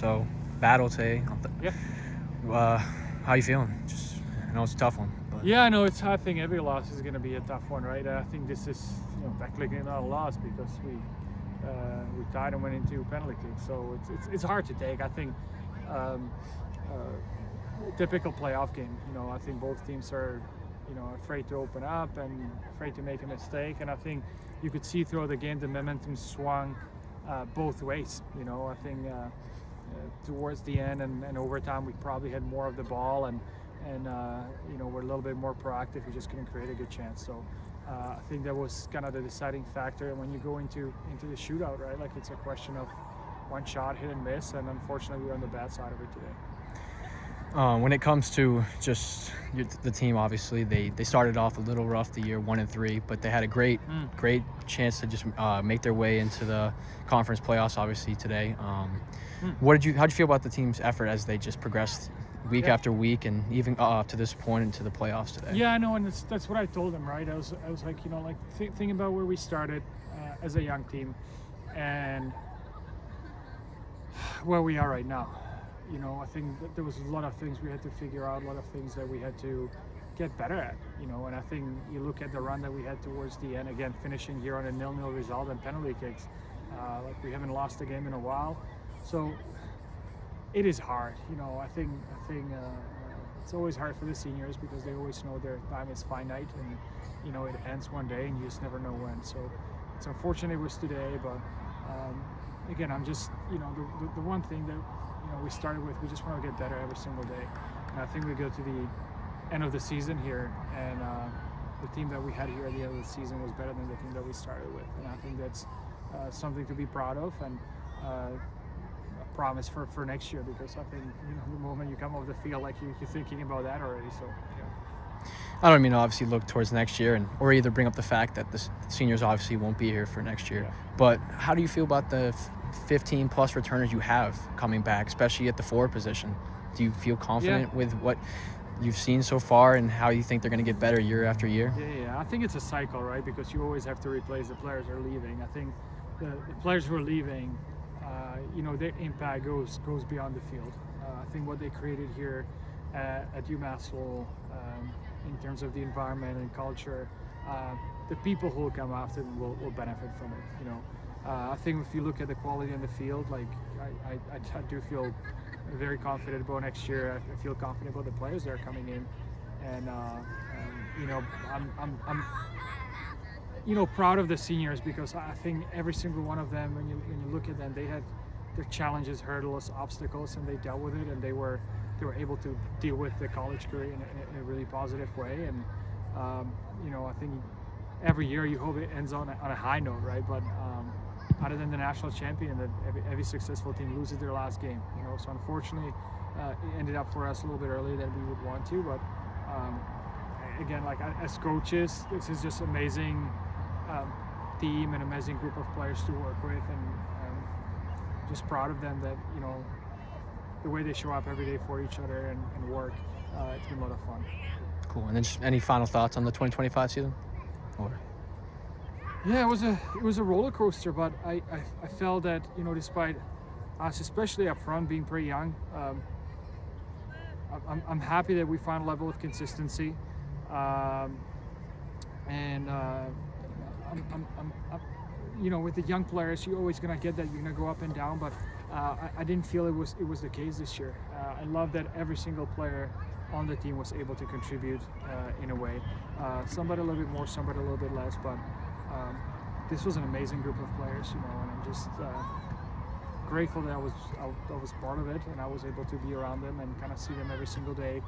So, battle today. Yeah. How you feeling? I know it's a tough one. But. Yeah, I know it's. I think every loss is going to be a tough one, right? I think this is, technically not a loss because we tied and went into penalty kicks, so it's hard to take. I think typical playoff game. I think both teams are, afraid to open up and afraid to make a mistake, and I think you could see throughout the game the momentum swung both ways. I think towards the end and overtime we probably had more of the ball and we're a little bit more proactive. We just couldn't create a good chance. So I think that was kind of the deciding factor when you go into the shootout, right? Like it's a question of one shot, hit and miss, and unfortunately we're on the bad side of it today. When it comes to just the team, obviously they started off a little rough the year 1-3, but they had a great chance to just make their way into the conference playoffs. Obviously today, how'd you feel about the team's effort as they just progressed week after week and even up to this point into the playoffs today? Yeah, I know, and that's what I told them, right? I was like, thinking about where we started as a young team and where we are right now. I think that there was a lot of things we had to figure out, a lot of things that we had to get better at, and I think you look at the run that we had towards the end, again, finishing here on a 0-0 result and penalty kicks. Like we haven't lost a game in a while. So it is hard, I think it's always hard for the seniors because they always know their time is finite and, it ends one day and you just never know when. So it's unfortunate it was today, but again, I'm just, the one thing that, we started with, we just want to get better every single day. And I think we go to the end of the season here, and the team that we had here at the end of the season was better than the team that we started with. And I think that's something to be proud of and a promise for next year, because I think, the moment you come off the field, like you're thinking about that already. So, yeah. I don't mean to obviously look towards next year or either bring up the fact that the seniors obviously won't be here for next year. Yeah. But how do you feel about the 15 plus returners you have coming back, especially at the forward position? Do you feel confident with what you've seen so far and how you think they're going to get better year after year? Yeah. I think it's a cycle, right? Because you always have to replace the players who are leaving. I think the players who are leaving, their impact goes beyond the field. I think what they created here at UMass Lowell, in terms of the environment and culture, the people who will come after them will benefit from it. I think if you look at the quality in the field, like I do feel very confident about next year. I feel confident about the players that are coming in, and I'm proud of the seniors because I think every single one of them, when you look at them, they had their challenges, hurdles, obstacles, and they dealt with it, and they were able to deal with the college career in a really positive way. And I think every year you hope it ends on a high note, right? But other than the national champion, that every successful team loses their last game. So unfortunately, it ended up for us a little bit earlier than we would want to. But again, like as coaches, this is just amazing team and amazing group of players to work with, and just proud of them that the way they show up every day for each other and work. It's been a lot of fun. Cool. And then just any final thoughts on the 2025 season? Yeah, it was a roller coaster, but I felt that despite us, especially up front, being pretty young, I'm happy that we found a level of consistency, and I'm with the young players, you're always gonna get that. You're gonna go up and down, but I didn't feel it was the case this year. I love that every single player on the team was able to contribute in a way. Somebody a little bit more, somebody a little bit less, but this was an amazing group of players, and I'm just grateful that I was part of it, and I was able to be around them and kind of see them every single day,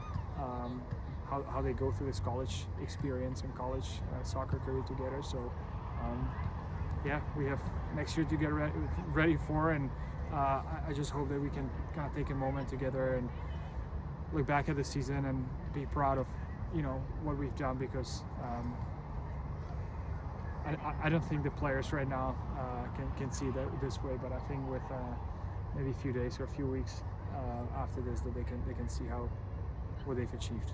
how they go through this college experience and college soccer career together. So we have next year to get ready for, and I just hope that we can kind of take a moment together and look back at the season and be proud of what we've done, because I don't think the players right now can see that this way, but I think with maybe a few days or a few weeks after this, that they can see what they've achieved.